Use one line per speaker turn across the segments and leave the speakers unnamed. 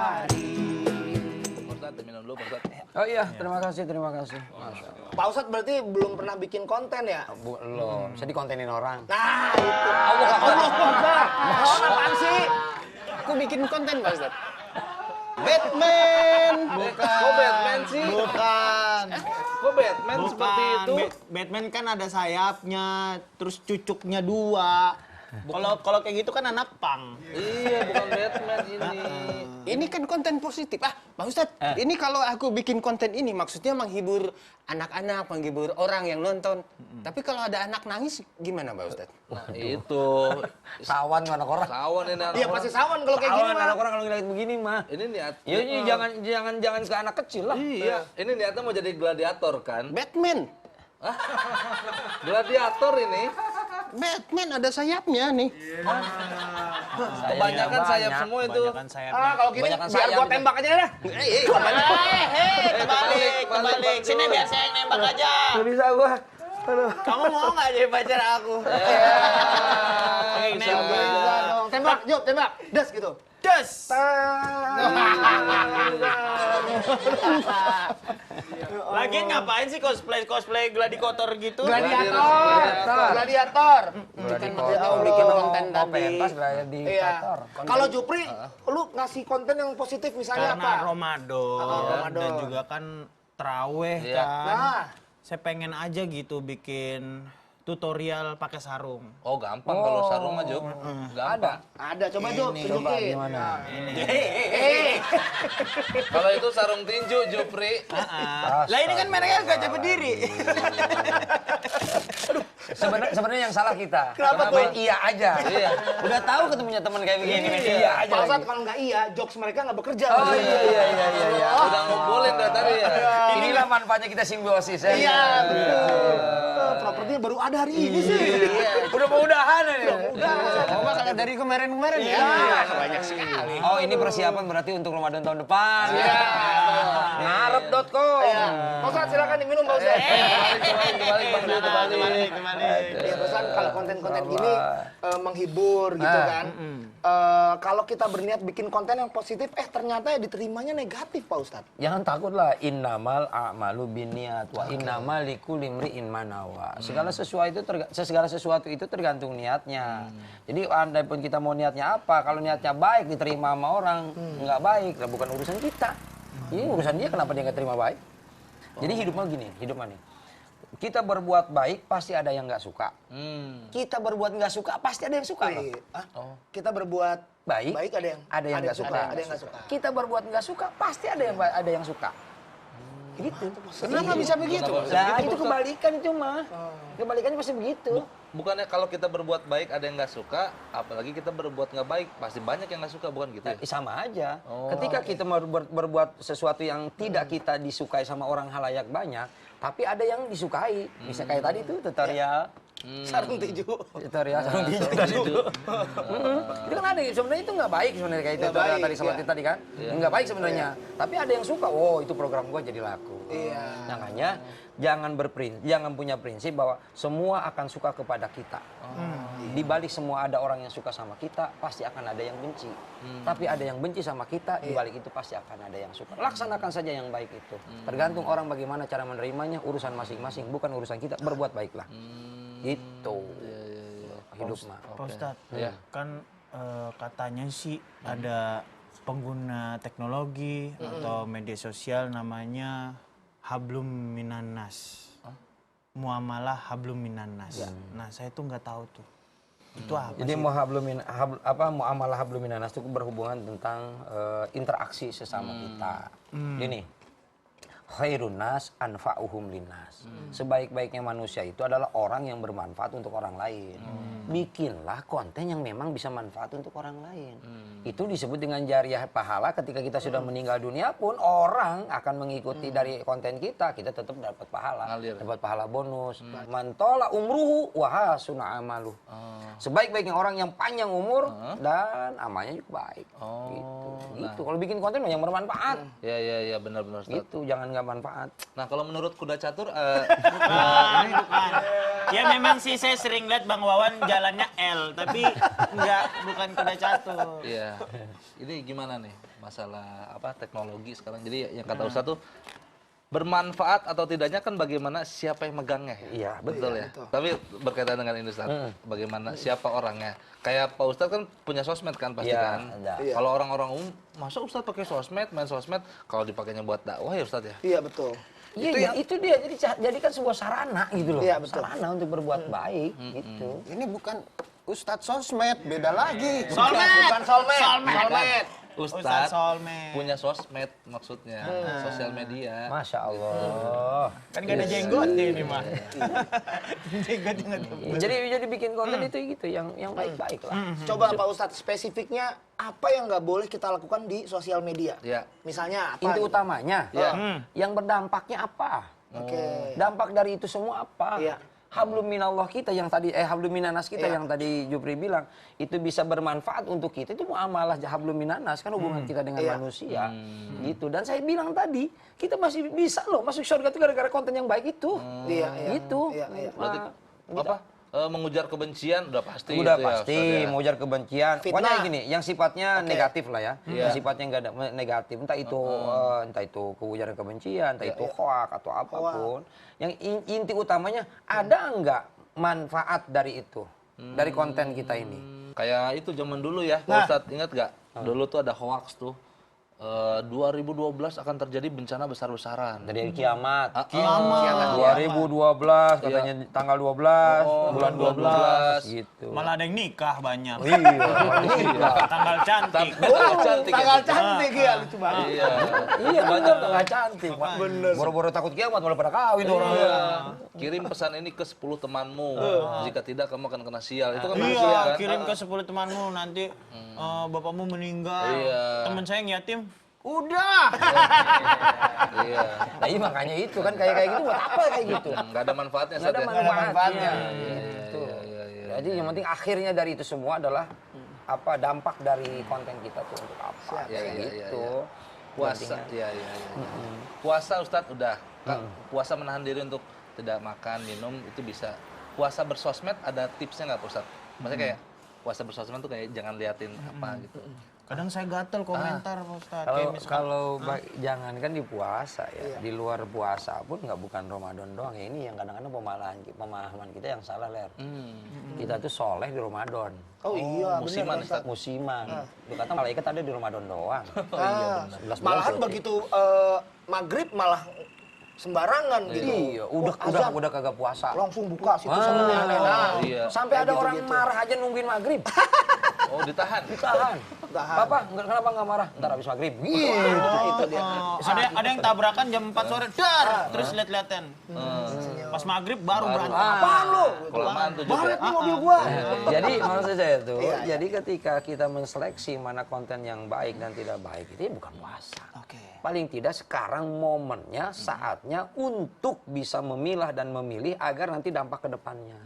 hari.
Ustadz, minum dulu Pak Ustadz.
Oh iya, terima kasih. Masya Allah.
Pak Ustadz berarti belum pernah bikin konten ya?
Belum, saya dikontenin orang.
Nah, itu. Allah Akbar. Mohon apaan sih? Aku bikin konten, Pak Ustadz. Batman.
Bukan. Kok Batman sih?
Bukan.
Kok Batman seperti itu?
Batman kan ada sayapnya, terus cucuknya 2. Kalau kayak gitu kan anak pang.
Iya, bukan Batman ini.
Ini kan konten positif. Pak Ustadz, ini kalau aku bikin konten ini maksudnya menghibur anak-anak, menghibur orang yang nonton. Tapi kalau ada anak nangis gimana, Pak Ustadz?
Nah, itu.
Sawan anak orang.
Sawan ini anak
Iya
orang.
pasti sawan kalau kayak gini
Sawan
mah.
anak orang kalau ngeliat begini mah.
Ini niat.
Ya ini jangan ke anak kecil lah.
Iya, ini niatnya mau jadi gladiator kan?
Batman.
Gladiator ini.
Batman ada sayapnya nih.
Kebanyakan sayap semua itu.
Kebanyakan sayapnya.
Kalau gini
Kebanyakan
biar
sayap
gua
gitu.
tembak aja dah.
Kebalik. Sini biar saya yang nembak aja.
Gak bisa gua.
Kamu mau nggak jadi pacar aku?
Bisa dong. Tembak, Job, tembak. Das gitu.
Das. Lagian ngapain sih cosplay gladiator gitu?
Gladiator. Kan maksudnya mau bikin konten tadi.
Pentas gladiator.
Iya. Kalau Jupri, lu ngasih konten yang positif misalnya
Karena
apa?
Ramadan
Ramadan.
dan juga kan terawih
Iya.
kan.
Nah.
Saya pengen aja gitu bikin tutorial pakai sarung.
Oh, gampang kalau sarung mah, Jok. Gampang.
Ada, coba Job, tunjukin.
Gimana?
Kalau itu sarung tinju, Jupri.
Lah ini kan mereka gak cepet diri.
Sebenarnya yang salah kita.
Kenapa tuh?
Main iya aja.
Iya.
Udah tahu ketumunya teman kayak begini, main iya aja.
Pak
lagi.
Ustadz kalau nggak iya, jokes mereka nggak bekerja.
Oh iya.
Udah ngumpulin dari tadi ya.
Inilah manfaatnya kita simbiosis ya.
Iya, betul. Propertinya baru ada hari ini sih.
Udah mau udahan ini.
Coba kalau dari kemarin-kemarin ya. Banyak sekali.
Oh ini persiapan berarti untuk Ramadan tahun depan.
Iya.
Ngarep.com.
Iya. Pak Ustadz silakan diminum Pak Ustadz.
Kembali.
Iya, Pak Ustadz kalau konten-konten gini menghibur gitu kan. Kalau kita berniat bikin konten yang positif, ternyata diterimanya negatif Pak Ustadz.
Jangan takut lah, innamal a'malu binniyat wa innamal likulli imri'in ma nawa. Segala sesuatu itu tergantung niatnya. Jadi andai pun kita mau niatnya apa, kalau niatnya baik diterima sama orang, nggak baik, lah bukan urusan kita. Ini urusan dia, kenapa dia nggak terima baik? Jadi hidup mah nih. Kita berbuat baik pasti ada yang nggak suka. Kita berbuat nggak suka pasti ada yang suka. Loh.
Kita berbuat
Baik,
ada yang
nggak suka.
Ada yang nggak suka.
Kita berbuat nggak suka pasti ada yang suka. Gitu.
Kenapa bisa begitu?
Nah, itu kebalikan itu mah. Kebalikannya pasti begitu.
Bukannya kalau kita berbuat baik ada yang nggak suka, apalagi kita berbuat nggak baik pasti banyak yang nggak suka, bukan gitu ya?
Sama aja. Ketika kita berbuat sesuatu yang tidak kita disukai sama orang halayak banyak, tapi ada yang disukai. Misalnya kayak tadi tuh tutorial.
Sarung tinju.
Tutorial sarung tinju. Itu kan ada, sebenarnya itu nggak baik sebenarnya kayak itu
Nggak baik,
tadi seperti tadi kan. Nggak baik sebenarnya. Tapi ada yang suka, itu program gua jadi laku.
Iya.
Makanya jangan punya prinsip bahwa semua akan suka kepada kita. Di balik semua ada orang yang suka sama kita, pasti akan ada yang benci. Tapi ada yang benci sama kita, di balik itu pasti akan ada yang suka. Laksanakan saja yang baik itu. Tergantung orang bagaimana cara menerimanya, urusan masing-masing, bukan urusan kita. Berbuat baiklah. Itu. Hidup mah.
Pak Ustadz, kan katanya sih ada pengguna teknologi atau media sosial namanya hablum minannas. Muamalah hablum minannas. Nah, saya tuh nggak tahu tuh. Itu apa
Jadi
sih?
muamalah hablum minannas itu berhubungan tentang interaksi sesama kita. Gini. Khairun nas anfa'uhum linnas. Sebaik-baiknya manusia itu adalah orang yang bermanfaat untuk orang lain. Bikinlah konten yang memang bisa manfaat untuk orang lain. Itu disebut dengan jariah pahala. Ketika kita sudah meninggal dunia pun orang akan mengikuti dari konten kita tetap dapat pahala.
Ngalir.
Dapat pahala bonus. Mantola umruhu wa hasuna amaluh. Sebaik-baiknya orang yang panjang umur dan amalnya juga baik. Gitu. Kalau bikin konten yang bermanfaat.
Iya, benar-benar.
Gitu, jangan nggak nggak manfaat.
Nah, kalau menurut kuda catur,
Bukan. Ya memang sih saya sering lihat Bang Wawan jalannya L, tapi bukan kuda catur.
iya. Ini gimana nih masalah teknologi sekarang? Jadi yang kata Ustadz tuh bermanfaat atau tidaknya kan bagaimana siapa yang megangnya.
Iya,
betul ya. Tapi berkaitan dengan ini Ustadz, bagaimana siapa orangnya? Kayak Pak Ustadz kan punya sosmed kan pasti
Iya,
kan.
ada.
Kalau orang-orang umum, masa Ustadz pakai sosmed, main sosmed? Kalau dipakainya buat dakwah ya Ustadz ya.
Iya betul.
Iya, itu dia. Jadi jadikan sebuah sarana gitu loh.
Iya, betul.
Sarana untuk berbuat baik gitu.
Ini bukan Ustadz sosmed, beda lagi.
Bukan solmed.
Ustadz
Solmed.
punya sosmed maksudnya, sosial media.
Masya Allah.
Kan gak ada jenggot nih ini mah. Jenggot yang ada.
Jadi bikin konten itu gitu yang baik-baik lah.
Coba Pak Ustadz, spesifiknya apa yang nggak boleh kita lakukan di sosial media?
Iya.
Misalnya apa?
Inti
gitu?
utamanya,
Iya.
yang berdampaknya apa?
Oke.
Dampak dari itu semua apa?
Iya.
Hablum minallah kita yang tadi hablum minanas kita
Iya.
yang tadi Jupri bilang itu bisa bermanfaat untuk kita, itu muamalah hablum minanas kan hubungan kita dengan
Iya.
manusia gitu. Dan saya bilang tadi kita masih bisa loh masuk surga itu gara-gara konten yang baik itu.
Iya, iya.
Gitu.
Iya, iya.
Berarti mengujar kebencian udah pasti.
Udah
itu ya,
pasti
Ustadz ya.
mengujar kebencian.
Fitnah.
Pokoknya gini, yang sifatnya negatif lah ya.
Iya.
Yang sifatnya enggak ada negatif, entah itu ujaran kebencian, entah itu hoak atau apapun. Yang inti utamanya ada enggak manfaat dari itu? Dari konten kita ini.
Kayak itu zaman dulu ya, Pak Ustadz, ingat gak? Dulu tuh ada hoax tuh. 2012 akan terjadi bencana besar-besaran.
Dari kiamat.
Kiamat.
2012 katanya tanggal 12, bulan 12 gitu.
Malah ada yang nikah banyak.
Iya.
Tanggal cantik.
Cantik ya.
Tanggal cantik ya, lucu banget.
Iya.
Iya benar tengah cantik. Boro-boro takut kiamat malah pada kawin orang.
Iya. Kirim pesan ini ke 10 temanmu. Jika tidak kamu akan kena sial. Itu kan manusia
Iya,
kan?
kirim ke 10 temanmu nanti bapakmu meninggal.
Iya.
Teman saya yang yatim. Udah.
Iya.
Nah, iya makanya itu kan kayak gitu buat apa kayak gitu?
Nggak ada manfaatnya.
Nggak ada
Ustadz, ya?
manfaatnya.
Iya, iya, iya.
Jadi yang penting akhirnya dari itu semua adalah dampak dari konten kita tuh untuk apa
Iya,
kayak
iya,
gitu.
Puasa, iya. Puasa Ustadz udah. Puasa menahan diri untuk tidak makan, minum itu bisa. Puasa bersosmed ada tipsnya nggak Pak Ustadz? Maksudnya kayak puasa bersosmed tuh kayak jangan liatin apa gitu.
Kadang saya gatel komentar Pak Ustadz. Kayak misalkan,
Kalau jangan kan di puasa ya, di luar puasa pun bukan Ramadan doang ya, ini yang kadang-kadang pemahaman kita yang salah ler. Kita tuh soleh di Ramadan.
Oh iya,
Musiman,
benar.
Ustadz.
Musiman. Dikata malaikat ada di Ramadan doang.
Ah,
11 bulan
malahan
suci.
begitu maghrib malah sembarangan gitu.
Iya,
azan,
udah kagak puasa.
langsung buka situ sama nenek-nenek.
Iya.
Sampai ada orang
gitu-gitu.
marah aja nungguin maghrib.
Oh ditahan.
Ditahan.
Tahan.
Papa, kenapa nggak marah? Ntar habis maghrib. Gitu.
Itu dia.
ada yang tabrakan jam 4 sore, terus lihat-lihatan. Pas maghrib baru berantem.
Apaan lu?
Kelamaan tuh juga.
Baret nih mobil gua.
Jadi maksud saya tuh,
Iya.
jadi ketika kita menseleksi mana konten yang baik dan tidak baik, itu ya bukan puasa.
Oke.
Paling tidak sekarang momennya, saatnya untuk bisa memilah dan memilih agar nanti dampak ke depannya.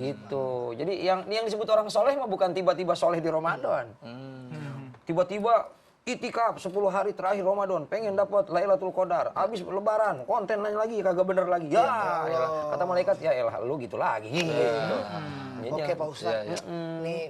Gitu. Jadi yang disebut orang soleh mah bukan tiba-tiba soleh di Ramadan. Tiba-tiba itikaf 10 hari terakhir Ramadan, pengen dapat Lailatul Qadar, habis lebaran, konten lain lagi kagak bener lagi. Ya, elah. Kata malaikat, ya elah lu gitu lagi. Gitu. Jadi
Oke Pak Ustadz,
Iya,
nih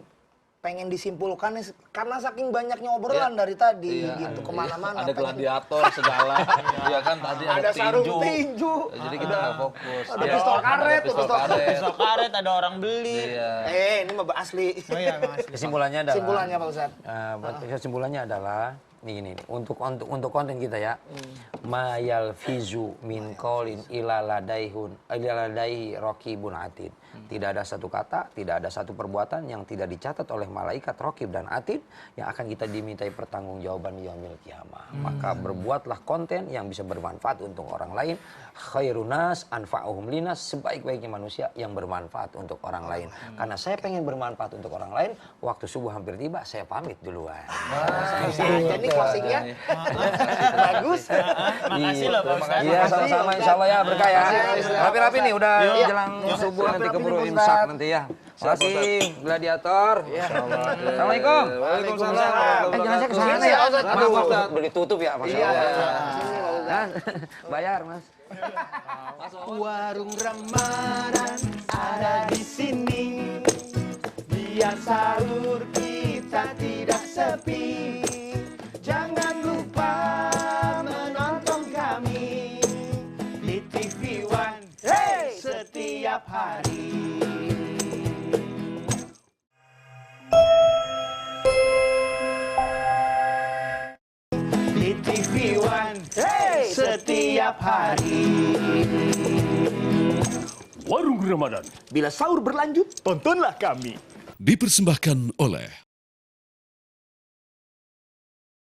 pengen disimpulkan nih, karena saking banyaknya obrolan dari tadi gitu kemana-mana.
Ada gladiator segala. Iya kan tadi ada
sarung
tinju.
tinju.
Jadi kita nggak fokus.
Ada pistol karet,
Pistol karet.
Besok karet ada orang beli.
Iya.
Ini mah asli.
Oh iya, Mas.
kesimpulannya adalah
Kesimpulannya Pak Ustadz.
kesimpulannya adalah ini untuk konten kita ya. Mayal fizu min qaulin ila ladaihi raqibun atid. Tidak ada satu kata, tidak ada satu perbuatan yang tidak dicatat oleh malaikat raqib dan atid yang akan kita dimintai pertanggungjawaban di yaumil kiamah. Maka berbuatlah konten yang bisa bermanfaat untuk orang lain. Khairunas anfa'uhum linas, sebaik-baiknya manusia yang bermanfaat untuk orang lain. Karena saya pengen bermanfaat untuk orang lain, waktu subuh hampir tiba, saya pamit duluan.
Jadi closingnya bagus.
Makasih loh Pak Ustadz.
Iya, sama-sama insya Allah ya berkah ya. Rapi-rapi nih udah jelang subuh nanti keburu imsak nanti ya. Makasih gladiator. Assalamualaikum.
Waalaikumsalam.
Jangan saya kesana ya. Maaf, udah ditutup ya. Masya Allah.
Sini Pak Ustadz.
Bayar, Mas.
Warung Ramadan ada di sini. Biar sahur kita tidak sepi. Jangan lupa menonton kami di TV One setiap hari. Di TV One setiap hari.
Warung Ramadan.
Bila sahur berlanjut, tontonlah kami.
Dipersembahkan oleh